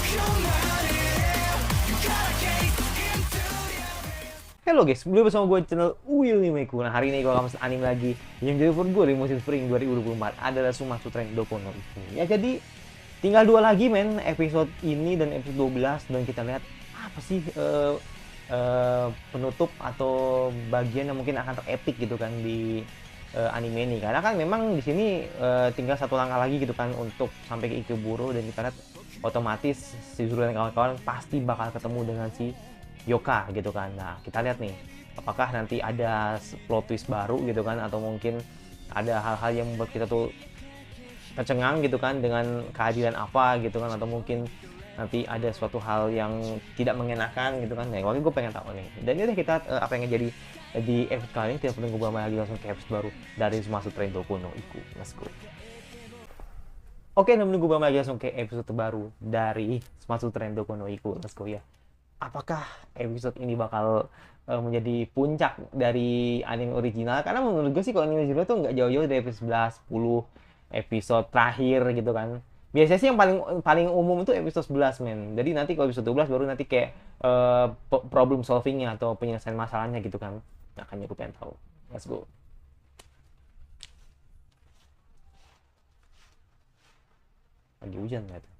Halo guys, kembali bersama gue channel Willy Meku. Nah hari ini gue akan bahas anime lagi yang jadi favorit gue di musim spring 2024 adalah Sumatsu Train Doku no Iku. Ya jadi tinggal dua lagi men episode ini dan episode 12 dan kita lihat apa sih penutup atau bagian yang mungkin akan terepik gitu kan di anime ini karena kan memang di sini tinggal satu langkah lagi gitu kan untuk sampai ke Ikeburo dan kita lihat otomatis si Zuru dan kawan-kawan pasti bakal ketemu dengan si Yoka gitu kan. Nah, kita lihat nih apakah nanti ada plot twist baru gitu kan atau mungkin ada hal-hal yang membuat kita tuh tercengang gitu kan dengan kehadiran apa gitu kan atau mungkin nanti ada suatu hal yang tidak mengenakan gitu kan. Nah, waktu gue pengen tahu nih. Dan ini kita apa yang jadi di episode kali ini tidak perlu gue lagi langsung ke episode baru dari Sumatsu Train Doku no Iku. Let's go. Oke, menunggu lagi langsung ke episode terbaru dari Sumatsu Train Doku no Iku. Let's go ya. Apakah episode ini bakal menjadi puncak dari anime original? Karena menurut gue sih kalau anime original tuh nggak jauh-jauh dari episode 11, 10 episode terakhir gitu kan. Biasanya sih yang paling paling umum itu episode 11 men. Jadi nanti kalau episode 12 baru nanti kayak problem solvingnya atau penyelesaian masalahnya gitu kan. Makanya gue pengen tahu. Let's go. Lagi hujan nggak tuh?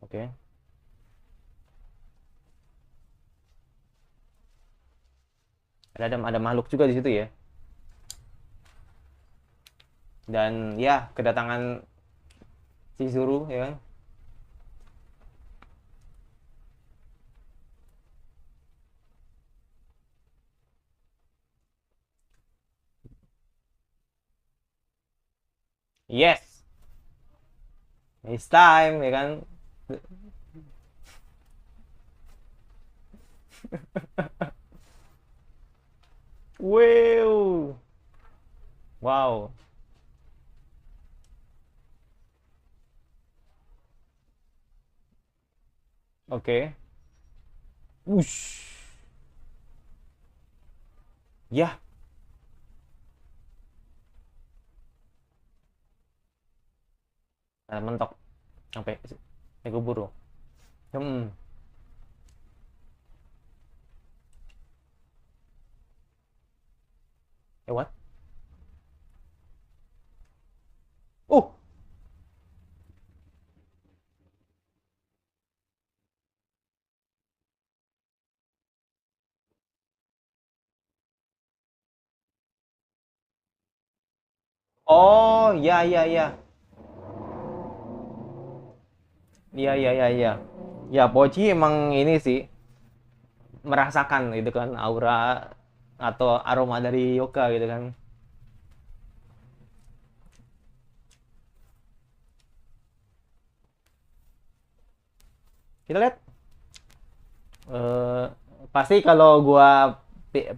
Oke. Okay. Ada makhluk juga di situ ya. Dan ya kedatangan si Zuru ya kan. Yes, it's time ya kan. Wow. Wow. Oke. Wush. Ya, mentok sampai ego buru. Hmm. What? Oh. Oh, ya ya ya. Iya iya iya iya. Ya, Pochi emang ini sih merasakan gitu kan aura atau aroma dari Yoka gitu kan. Kita lihat eh pasti kalau gua pi-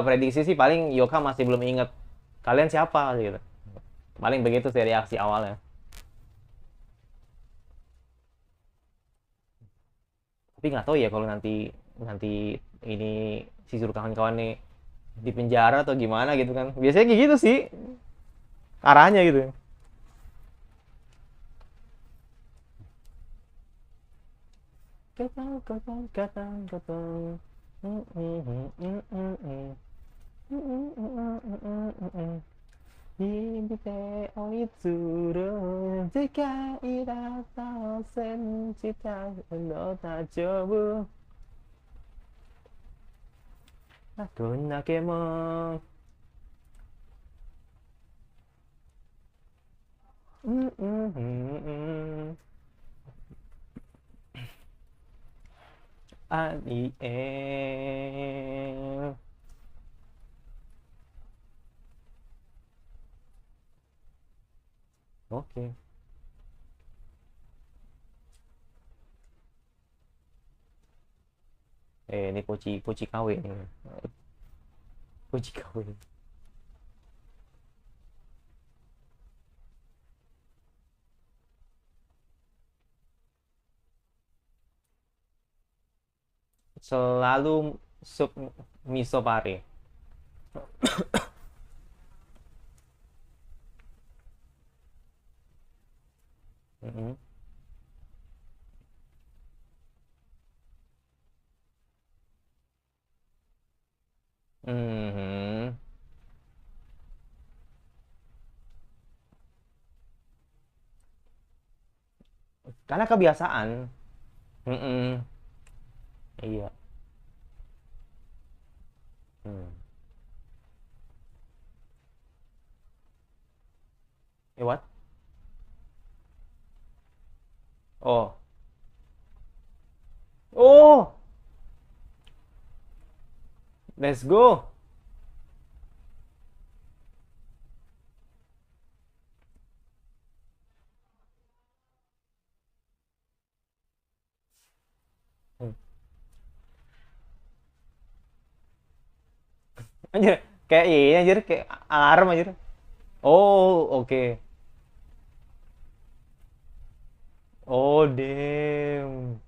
prediksi sih paling Yoka masih belum inget kalian siapa gitu. Paling begitu sih reaksi awalnya. Tapi nggak tahu ya kalau nanti nanti ini si suruh kawan-kawan nih di penjara atau gimana gitu kan. Biasanya kayak gitu sih arahnya gitu. Katang katang katang katang. Hibite oitsuru sekai data senchita no tajobu. どんだけもうんうんうんうんありえ Oke. Ini Poci Poci KW nih. Poci KW. Selalu sup miso pare. Mm-mm. Mhm. Karena kebiasaan. Mm-mm. Iya. Hmm. Eh, what? Oh. Oh, let's go. Hmm. Anjir, kayak ini anjir, kayak alarm anjir. Oh, oke. Oh, damn.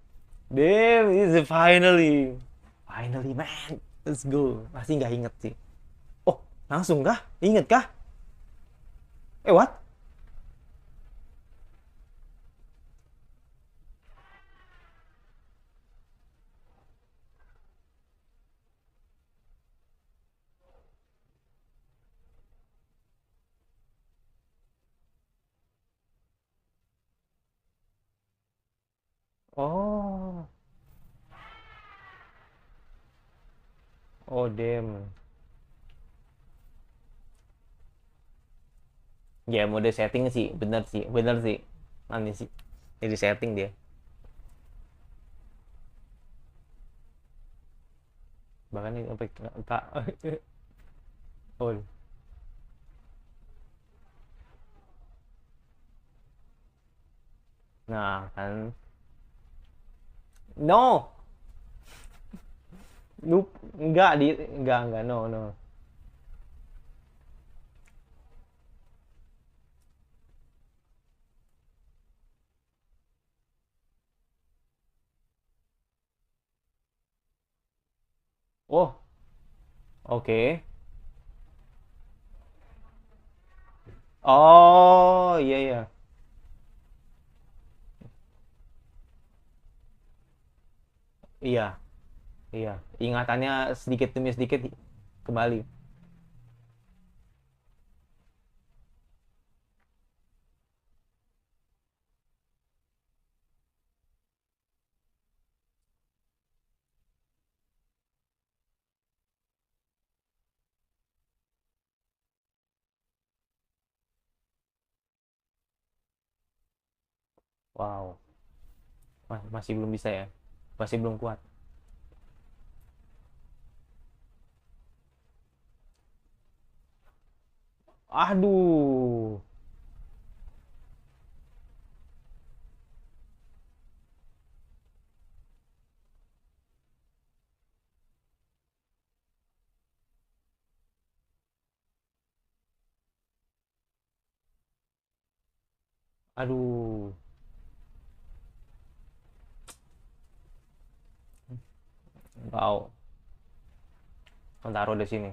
Damn, is it finally. Finally, man. Let's go. Pasti nggak inget sih. Oh, langsung kah? Inget kah? Eh, what? Oh. Oh, damn. Ya, mode setting sih. Bener sih. Bener sih. Aneh sih. Jadi setting dia. Bahkan ini sampai tak. Oh. Nah, kan. No. Lup. Enggak, no, no. Oh, oke. Oh, iya, iya. Iya, iya. Ingatannya sedikit demi sedikit kembali. Wow. Masih belum bisa ya. Masih belum kuat. Aduh. Aduh. Wow. Taruh di sini.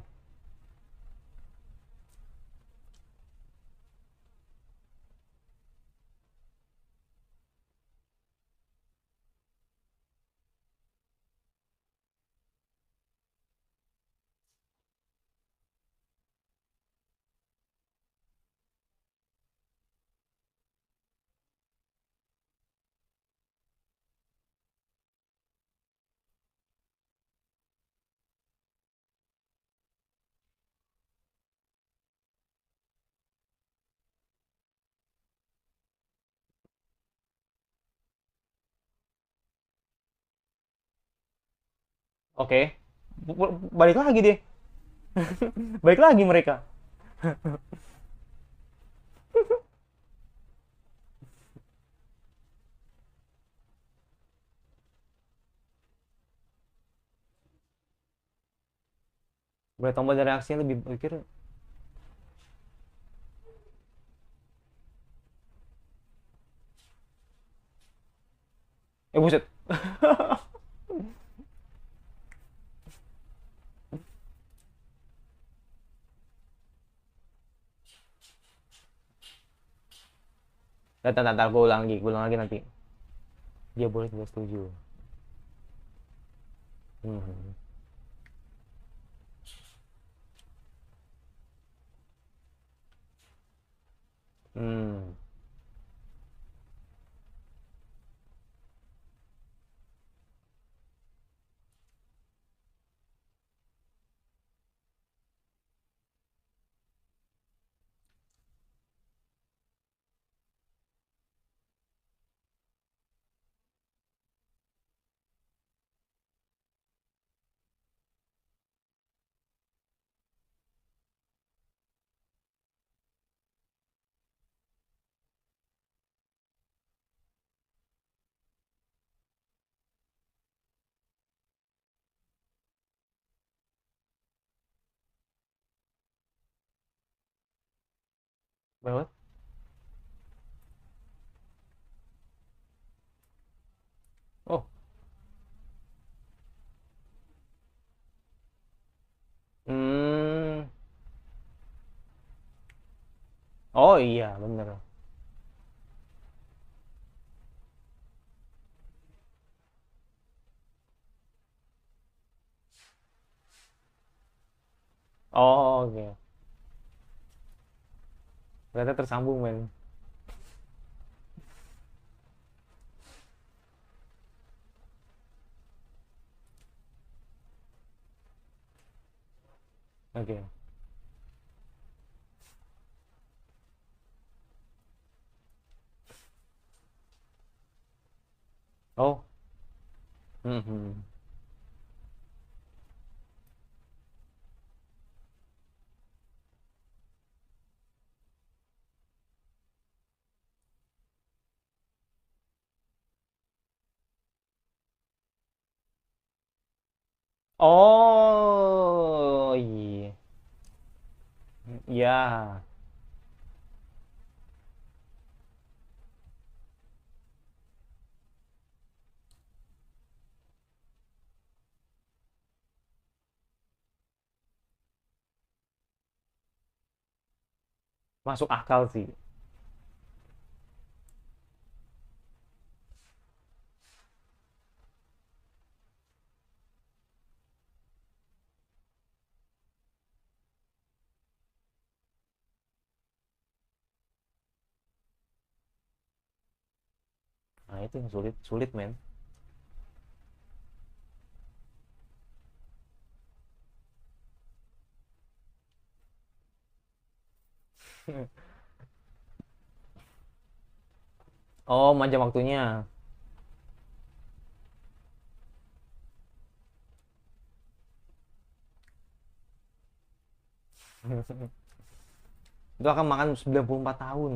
Oke. Balik lagi deh. Balik lagi mereka. Boleh tombol dan reaksinya lebih pikir. Buset. Ntar, gue ulang lagi nanti. Dia boleh tidak setuju. Hmm. Hmm. What? Oh. Hmm. Oh iya, bener. Oh, oke. Ternyata tersambung, men. Oke. Oh. Mhm. Oh, iya. Iya. Masuk akal sih. Nah, itu yang sulit, sulit, men. Oh, manja waktunya. Itu akan makan 94 tahun.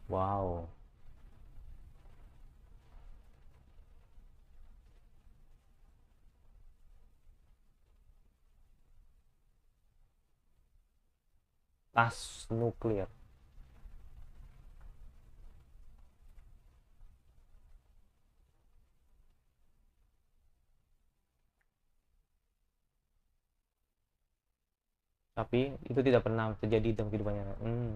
Wow. Tas nuklir. Tapi itu tidak pernah terjadi dalam kehidupannya. Hmm.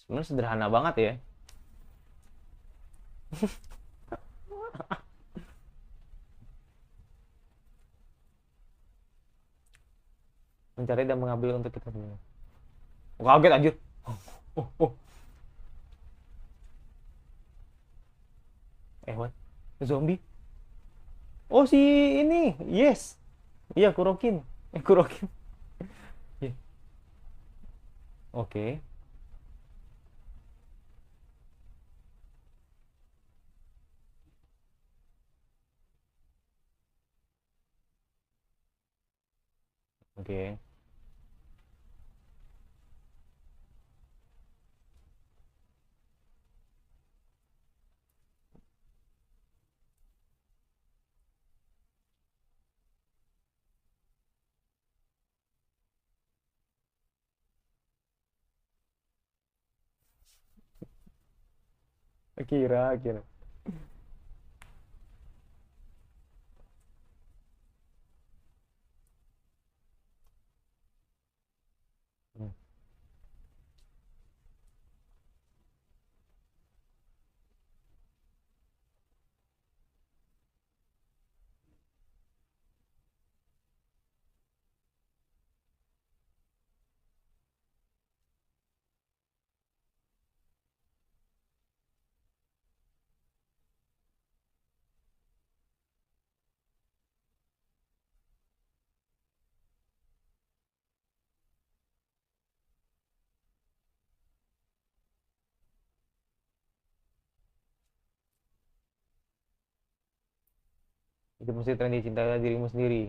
Sebenarnya sederhana banget ya. Mencari dan mengambil untuk kita semua. Oh, kaget anjir. Oh, oh. What? Zombie? Oh, si ini. Yes. Iya, Kurokin. Kurokin. Iya. Oke. Oke. Kira-kira. Hmm. Itu mesti tren cinta dirimu sendiri.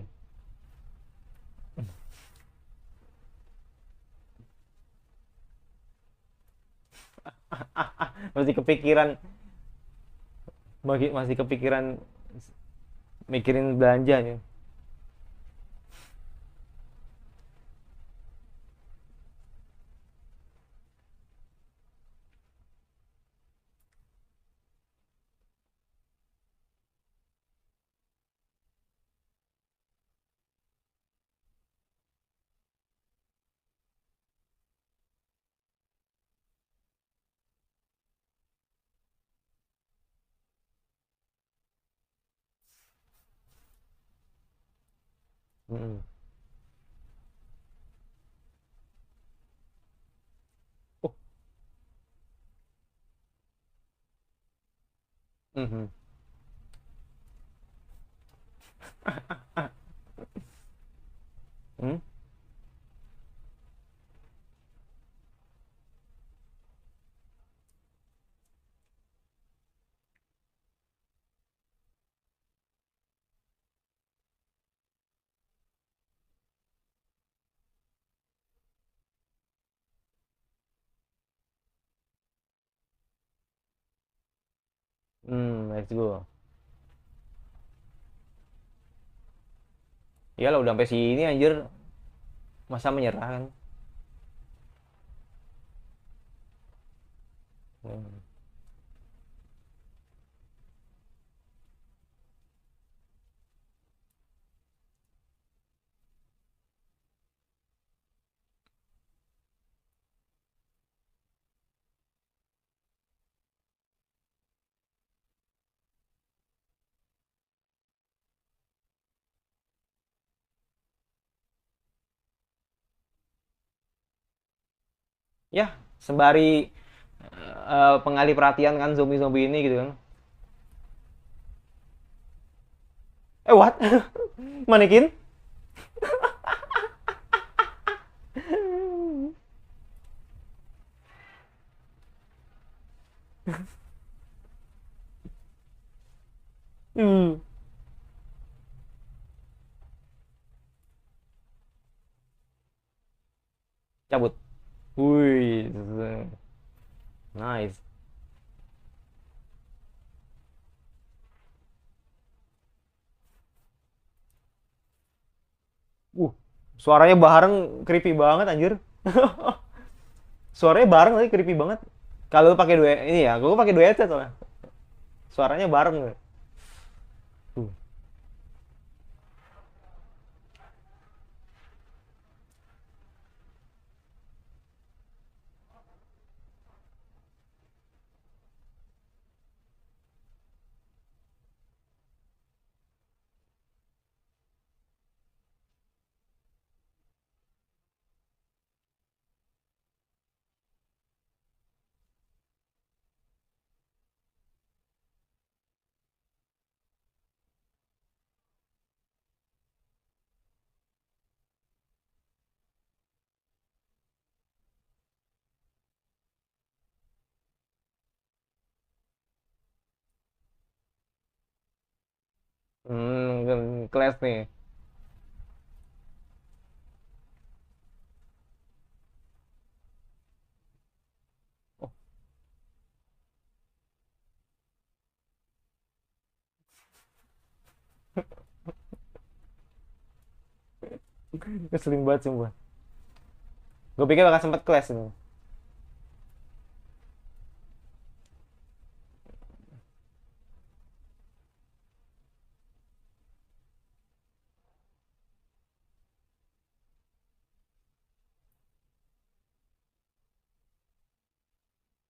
Masih kepikiran, masih kepikiran mikirin belanjanya. Mm-mm. Oh, mhm. Hmm? Let's go. Ya lah udah sampai sini anjir, masa menyerah kan. Hmm. Ya, sembari pengalih perhatian kan zombie-zombie ini gitu kan. What? Manekin? Hmm. Cabut. Wih, nice. Uh, suaranya bareng creepy banget anjir. Suaranya bareng tapi creepy banget. Kalau lu pakai dua ini ya, gue pakai dua headset soalnya. Suaranya bareng. Uh. Kelas nih. Oh, keselin banget sumpah. Gue pikir bakal sempet kelas ini.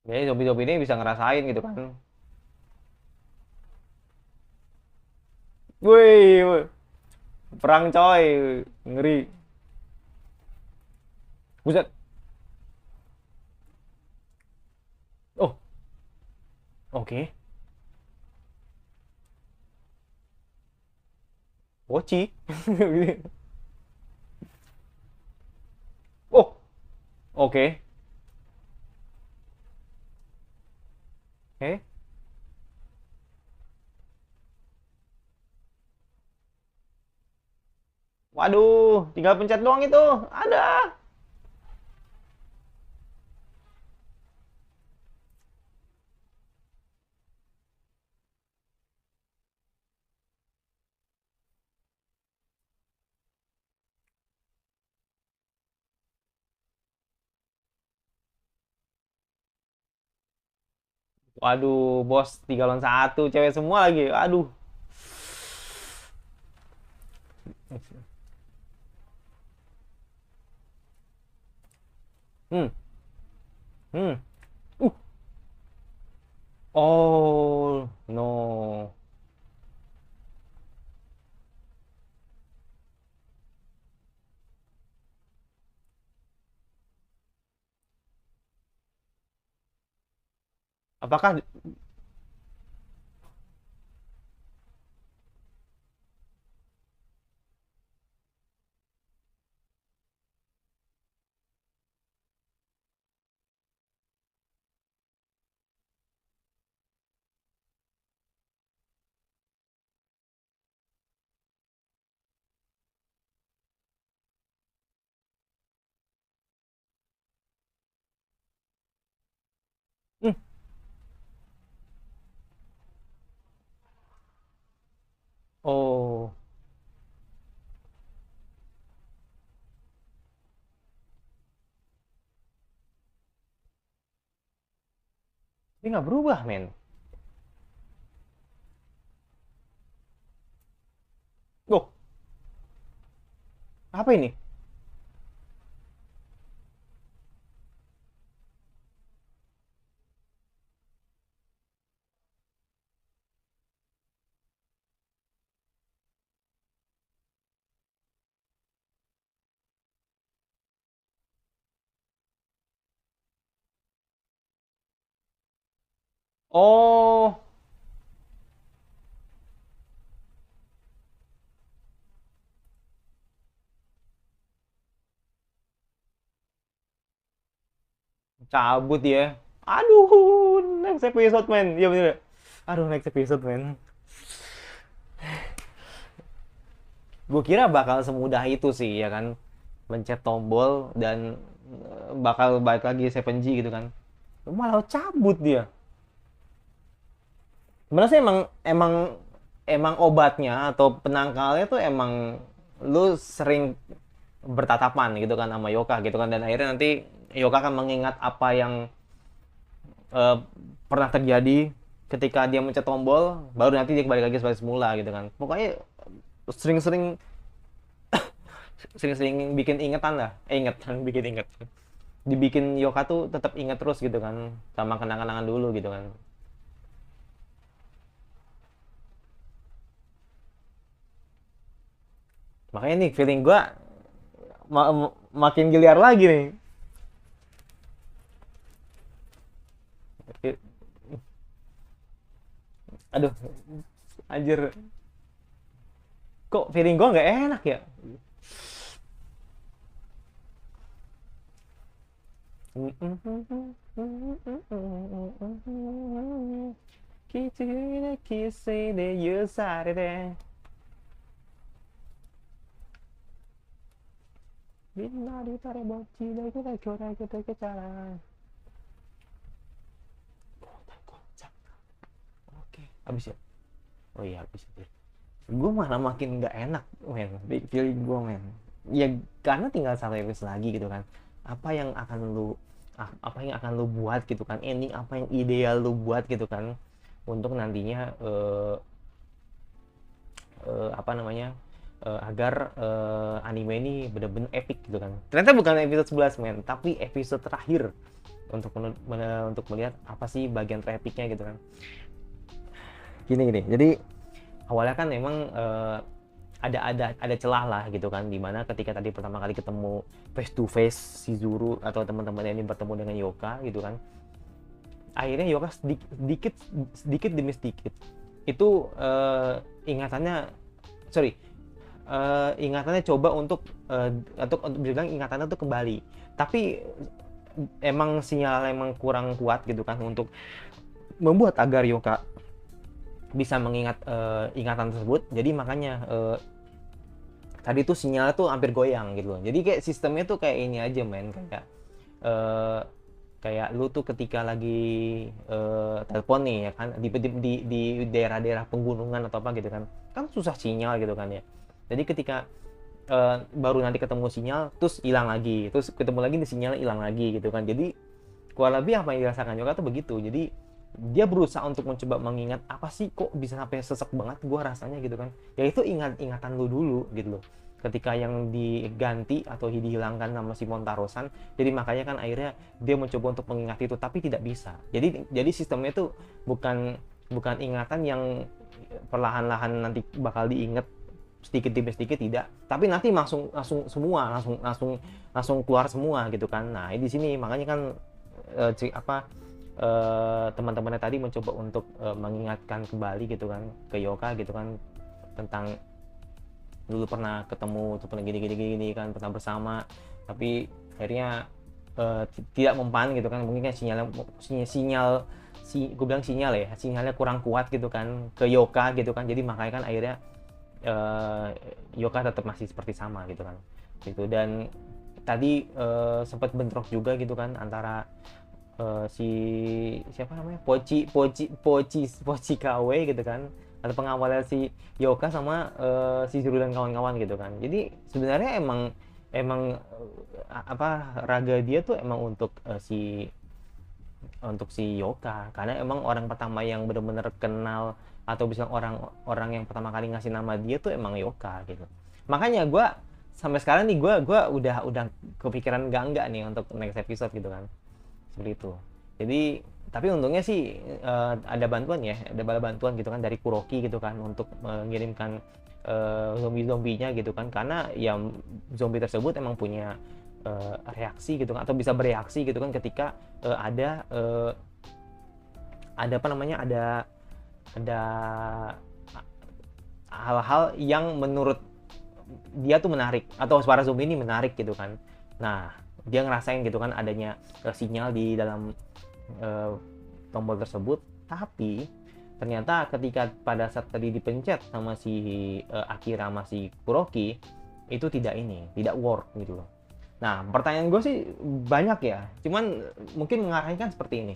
Jadi zombie-zombie ini bisa ngerasain gitu kan. Wih, perang coy, ngeri. Buset. Oh, oke. Woci. Oh, oke. Oke. Waduh, tinggal pencet doang itu. Ada. Waduh, bos 3 lawan 1, cewek semua lagi. Aduh. Hmm, hmm. Uh. Oh, no. Apakah hmm. Oh, ini nggak berubah, men. Loh, apa ini? Oh, cabut ya. Aduh, next episode, men. Iya bener. Aduh, next episode, men. Gue kira bakal semudah itu sih, ya kan. Mencet tombol dan bakal balik lagi 7G gitu kan. Malah cabut dia. Sebenarnya sih emang emang emang obatnya atau penangkalnya tuh emang lu sering bertatapan gitu kan sama Yoka gitu kan, dan akhirnya nanti Yoka akan mengingat apa yang eh, pernah terjadi ketika dia mencet tombol, baru nanti dia kembali lagi seperti semula gitu kan. Pokoknya sering-sering sering-sering bikin ingetan lah, ingetan bikin inget, dibikin Yoka tuh tetap inget terus gitu kan sama kenangan-kenangan dulu gitu kan. Makanya nih feeling gua makin giliar lagi nih. Aduh, anjir, kok feeling gua nggak enak ya. Oke, habis ya. Oh iya, habis ya. Gue malah makin nggak enak, men. Feeling gue, men. Ya karena tinggal satu episode lagi gitu kan. Apa yang akan lu apa yang akan lu buat gitu kan, ending apa yang ideal lu buat gitu kan, untuk nantinya apa namanya, agar anime ini bener-bener epic gitu kan. Ternyata bukan episode 11, men, tapi episode terakhir untuk melihat apa sih bagian terepicnya gitu kan. Gini. Jadi awalnya kan memang ada celah lah gitu kan, dimana ketika tadi pertama kali ketemu face to face si Zuru atau teman-teman ini bertemu dengan Yoka gitu kan, akhirnya Yoka sedikit demi sedikit itu ingatannya coba untuk bilang ingatannya tuh kembali, tapi emang sinyal emang kurang kuat gitu kan untuk membuat agar Yoka bisa mengingat ingatan tersebut. Jadi makanya tadi tuh sinyalnya tuh hampir goyang gitu loh. Jadi kayak sistemnya tuh kayak ini aja men, kayak lu tuh ketika lagi telepon nih ya kan di daerah-daerah pegunungan atau apa gitu kan susah sinyal gitu kan ya. Jadi ketika baru nanti ketemu sinyal terus hilang lagi, terus ketemu lagi di sinyal hilang lagi gitu kan. Jadi kurang lebih apa yang dirasakan Yoka tuh begitu. Jadi dia berusaha untuk mencoba mengingat apa sih kok bisa sampai sesek banget gua rasanya gitu kan. Ya itu ingatan lu dulu gitu loh. Ketika yang diganti atau dihilangkan nama si Montarosan, jadi makanya kan akhirnya dia mencoba untuk mengingat itu tapi tidak bisa. Jadi sistemnya itu bukan ingatan yang perlahan-lahan nanti bakal diingat sedikit demi sedikit, tidak, tapi nanti langsung keluar semua gitu kan. Nah di sini makanya kan teman-temannya tadi mencoba untuk mengingatkan kembali gitu kan ke Yoka gitu kan tentang dulu pernah ketemu tuh, pernah gini kan, pernah bersama, tapi akhirnya tidak mempan gitu kan. Mungkin kan gue bilang sinyalnya kurang kuat gitu kan ke Yoka gitu kan. Jadi makanya kan akhirnya Yoka tetap masih seperti sama gitu kan gitu. Dan tadi sempat bentrok juga gitu kan antara si siapa namanya Poci KW gitu kan, atau pengawalnya si Yoka sama si Zuru dan kawan-kawan gitu kan. Jadi sebenarnya emang raga dia tuh emang untuk si Yoka, karena emang orang pertama yang benar-benar kenal atau bisa orang yang pertama kali ngasih nama dia tuh emang Yoka gitu. Makanya gue sampai sekarang nih gue udah kepikiran enggak nih untuk next episode gitu kan, seperti itu. Jadi tapi untungnya sih ada bantuan gitu kan dari Kuroki gitu kan untuk mengirimkan zombie-zombinya gitu kan, karena ya zombie tersebut emang punya reaksi gitu kan, atau bisa bereaksi gitu kan ketika ada hal-hal yang menurut dia tuh menarik, atau suara zombie ini menarik gitu kan. Nah dia ngerasain gitu kan adanya sinyal di dalam tombol tersebut, tapi ternyata ketika pada saat tadi dipencet sama si Akira sama si Kuroki itu tidak work gitu loh. Nah pertanyaan gue sih banyak ya, cuman mungkin mengarahkan seperti ini: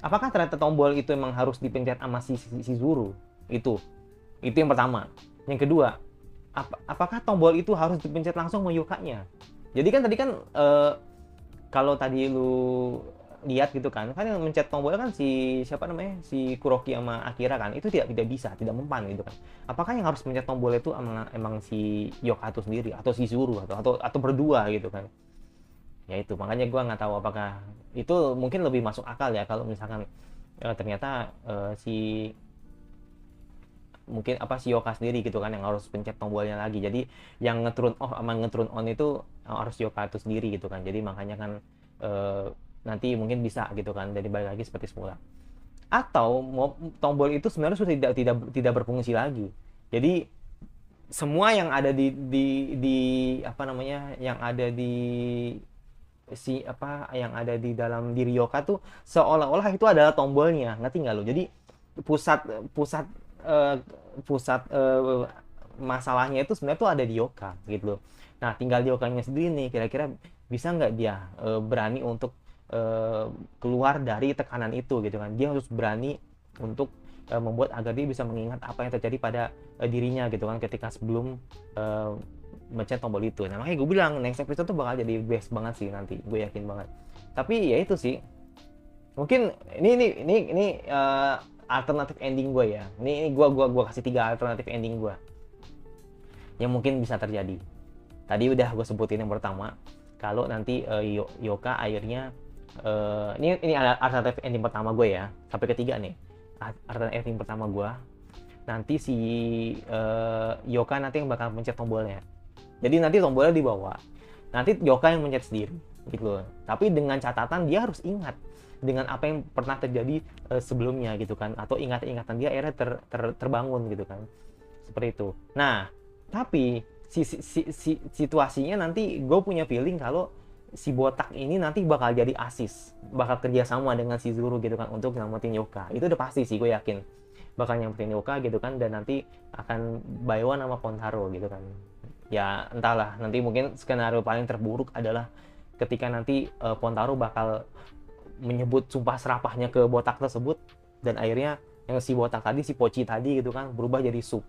apakah ternyata tombol itu emang harus dipencet sama si Zuru? Itu yang pertama. Yang kedua, apakah tombol itu harus dipencet langsung sama Yokanya? Jadi kan tadi kan kalau tadi lu lihat gitu kan yang mencet tombolnya kan si Kuroki sama Akira kan, itu tidak bisa, tidak mempan gitu kan. Apakah yang harus mencet tombol itu emang si Yoka itu sendiri atau si Zuru atau berdua gitu kan? Ya itu makanya gue nggak tahu apakah itu mungkin lebih masuk akal ya kalau misalkan ternyata si Yoka sendiri gitu kan yang harus pencet tombolnya lagi. Jadi yang nge-turn off sama nge-turn on itu harus Yoka itu sendiri gitu kan. Jadi makanya kan nanti mungkin bisa gitu kan, jadi balik lagi seperti semula. Atau tombol itu sebenarnya sudah tidak berfungsi lagi. Jadi semua yang ada di dalam diri Yoka tuh seolah-olah itu adalah tombolnya, ngerti nggak lo? Jadi pusat masalahnya itu sebenarnya tuh ada di Yoka gitu loh. Nah tinggal Yokanya sendiri nih, kira-kira bisa nggak dia berani untuk keluar dari tekanan itu gitu kan. Dia harus berani untuk membuat agar dia bisa mengingat apa yang terjadi pada dirinya gitu kan ketika sebelum mencet tombol itu. Nah makanya gue bilang next episode tuh bakal jadi best banget sih nanti, gue yakin banget. Tapi ya itu sih, mungkin ini alternatif ending gue ya. Ini gue kasih 3 alternatif ending gue yang mungkin bisa terjadi. Tadi udah gue sebutin yang pertama, kalau nanti Yoka akhirnya Ini alternatif ending pertama gue ya, sampai ketiga nih. Alternatif ending pertama gue, nanti si Yoka nanti yang bakal pencet tombolnya. Jadi nanti tombolnya dibawa, nanti Yoka yang mencet sendiri gitu loh. Tapi dengan catatan dia harus ingat dengan apa yang pernah terjadi sebelumnya gitu kan, atau ingatan dia akhirnya terbangun gitu kan, seperti itu. Nah tapi situasinya nanti gue punya feeling kalau si botak ini nanti bakal jadi asis, bakal kerjasama dengan si Zuru gitu kan untuk nyelamatin Yoka. Itu udah pasti sih, gue yakin bakal nyelamatin Yoka gitu kan, dan nanti akan by one sama Pontaro gitu kan. Ya entahlah, nanti mungkin skenario paling terburuk adalah ketika nanti Pontaro bakal menyebut sumpah serapahnya ke botak tersebut, dan akhirnya yang si botak tadi, si Pochi tadi gitu kan, berubah jadi sup,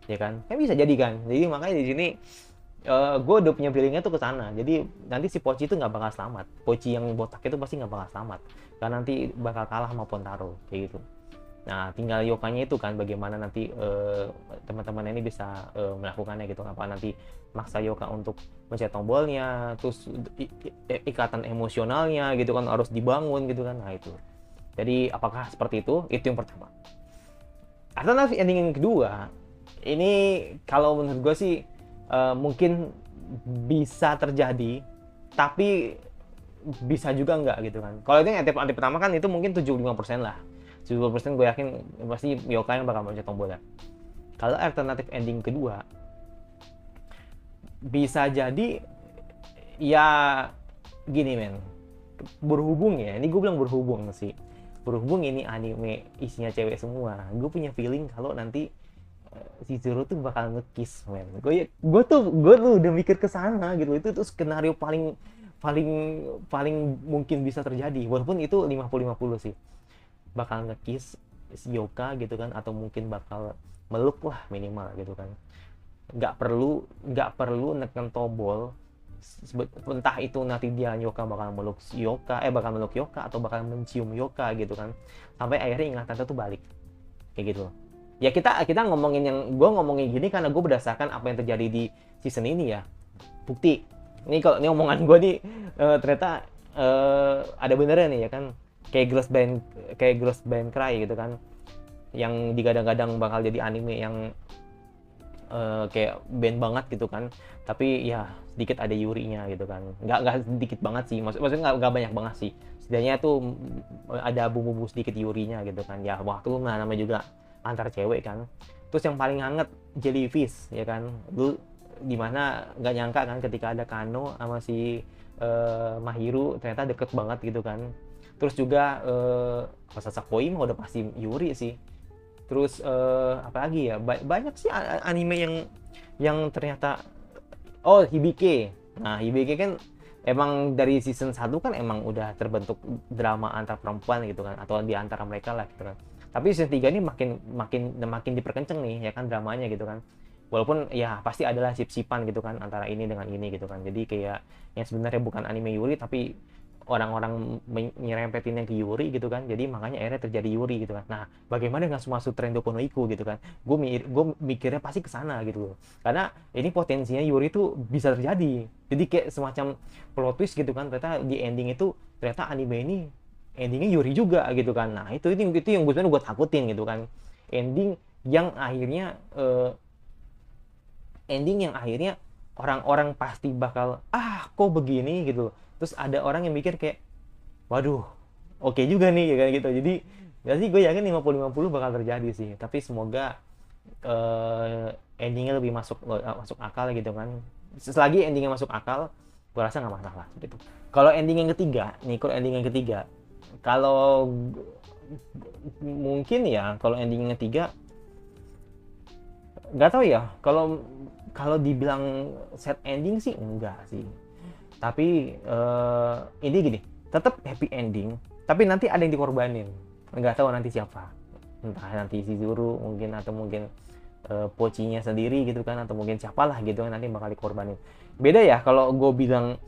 ya kan bisa jadi kan. Jadi makanya di sini gue udah punya feelingnya tuh ke sana. Jadi nanti si Pochi itu nggak bakal selamat. Pochi yang botak itu pasti nggak bakal selamat, karena nanti bakal kalah sama Pontaro kayak gitu. Nah tinggal Yokanya itu kan, bagaimana nanti teman-teman ini bisa melakukannya gitu. Apa nanti maksa Yoka untuk mencet tombolnya, terus ikatan emosionalnya gitu kan harus dibangun gitu kan. Nah itu, jadi apakah seperti itu? Itu yang pertama. Alternatif ending yang kedua ini kalau menurut gue sih mungkin bisa terjadi, tapi bisa juga enggak gitu kan. Kalau itu yang alternatif pertama kan itu mungkin 75% lah. 70% gue yakin pasti Yoka yang bakal mencet tombolnya. Kalau alternatif ending kedua, bisa jadi ya gini men, berhubung ya, ini gue bilang berhubung sih. Berhubung ini anime isinya cewek semua, gue punya feeling kalau nanti si Zoro tuh bakal nge-kiss men. Gue tuh udah mikir ke sana gitu. Itu tuh skenario paling mungkin bisa terjadi. Walaupun itu 50-50 sih. Bakal nge-kiss si Yoka gitu kan, atau mungkin bakal meluk lah minimal gitu kan. Nggak perlu neken tombol. Entah itu nanti dia Yoka bakal meluk Yoka, bakal meluk Yoka atau bakal mencium Yoka gitu kan. Sampai akhirnya ingatan tuh balik. Kayak gitu. Ya kita ngomongin gue ngomongin gini karena gue berdasarkan apa yang terjadi di season ini ya. Bukti. Ini kalau ini omongan gue nih ternyata ada benernya nih ya kan. Kayak Girls Band Cry gitu kan. Yang digadang-gadang bakal jadi anime yang kayak band banget gitu kan. Tapi ya sedikit ada Yuri-nya gitu kan. Nggak sedikit banget sih. Maksudnya nggak banyak banget sih. Setidaknya tuh ada bumbu-bumbu sedikit Yuri-nya gitu kan. Ya waktu namanya juga antar cewek kan. Terus yang paling hangat Jellyfish ya kan. Lu dimana nggak nyangka kan ketika ada Kano sama si Mahiru ternyata deket banget gitu kan. Terus juga Sasakoi mah udah pasti Yuri sih. Terus apa lagi ya, banyak sih anime yang ternyata Hibike. Nah Hibike kan emang dari season 1 kan emang udah terbentuk drama antar perempuan gitu kan, atau di antara mereka lah gitu kan. Tapi season 3 ini makin diperkenceng nih ya kan dramanya gitu kan. Walaupun ya pasti adalah sip-sipan gitu kan antara ini dengan ini gitu kan. Jadi kayak yang sebenarnya bukan anime Yuri tapi orang-orang nyerempetinnya ke Yuri gitu kan. Jadi makanya akhirnya terjadi Yuri gitu kan. Nah, bagaimana dengan Sumasu Trendoko no Iku gitu kan. Gue mikirnya pasti ke sana gitu loh. Karena ini potensinya Yuri itu bisa terjadi. Jadi kayak semacam plot twist gitu kan. Ternyata di ending itu ternyata anime ini endingnya Yuri juga gitu kan. Nah, itu yang gue takutin gitu kan. Ending yang akhirnya orang-orang pasti bakal kok begini gitu. Terus ada orang yang mikir kayak waduh oke juga nih kayak gitu. Jadi gue yakin 50-50 bakal terjadi sih. Tapi semoga endingnya lebih masuk akal gitu kan. Selagi endingnya masuk akal, gue rasa nggak masalah gitu. Kalau ending yang ketiga, kalau mungkin ya kalau ending yang ketiga nggak tahu ya, kalau dibilang set ending sih enggak sih. Tapi ini gini, tetap happy ending, tapi nanti ada yang dikorbanin. Nggak tahu nanti siapa. Entah nanti si Zuru mungkin, atau mungkin Pochinya sendiri gitu kan, atau mungkin siapalah gitu kan nanti bakal dikorbanin. Beda ya kalau gue bilang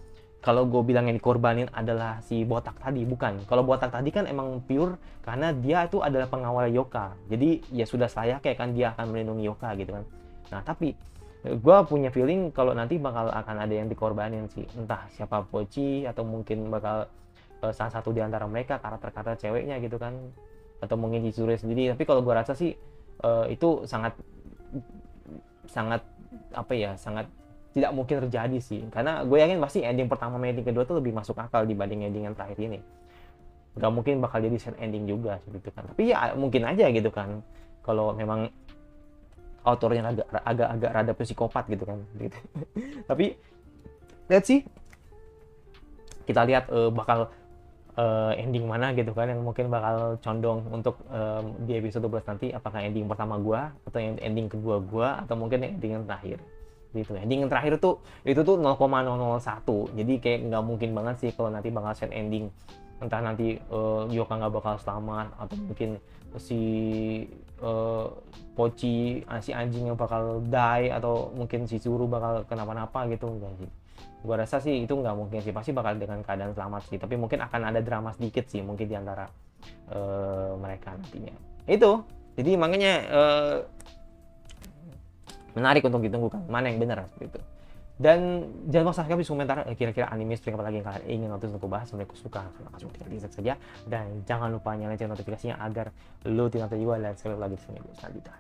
yang dikorbanin adalah si botak tadi, bukan. Kalau botak tadi kan emang pure karena dia itu adalah pengawal Yoka. Jadi ya sudah selayaknya kan dia akan melindungi Yoka gitu kan. Nah, tapi gue punya feeling kalau nanti bakal akan ada yang dikorbanin sih, entah siapa Pochi atau mungkin bakal salah satu di antara mereka, karakter-karakter ceweknya gitu kan, atau mungkin Chizuru sendiri. Tapi kalau gue rasa sih itu sangat sangat apa ya, sangat tidak mungkin terjadi sih, karena gue yakin pasti ending pertama sama ending kedua tuh lebih masuk akal dibanding ending yang terakhir ini. Gak mungkin bakal jadi sad ending juga gitu kan, tapi ya mungkin aja gitu kan kalau memang autornya agak rada psikopat gitu kan gitu. Tapi let's see, kita lihat bakal ending mana gitu kan yang mungkin bakal condong untuk di episode 12 nanti, apakah ending pertama gua atau ending kedua gua atau mungkin ending yang terakhir gitu. Ending yang terakhir tuh itu tuh 0,001, jadi kayak nggak mungkin banget sih kalau nanti bakal set ending, entah nanti Yoka nggak bakal selamat atau mungkin si Pochi, si anjing yang bakal die, atau mungkin si Zuru bakal kenapa-napa gitu. Enggak sih, gua rasa sih itu nggak mungkin sih, pasti bakal dengan keadaan selamat sih, tapi mungkin akan ada drama sedikit sih mungkin di antara mereka nantinya itu. Jadi makanya menarik untuk ditunggu kan mana yang benar seperti itu. Dan jangan lupa subscribe di komentar kira-kira anime seperti apa lagi yang kalian ingin nonton untuk bahas. Semoga suka, langsung tinggal di saja, dan jangan lupa nyalain notifikasinya agar lo tidak terjual dan sekali lagi di video selanjutnya.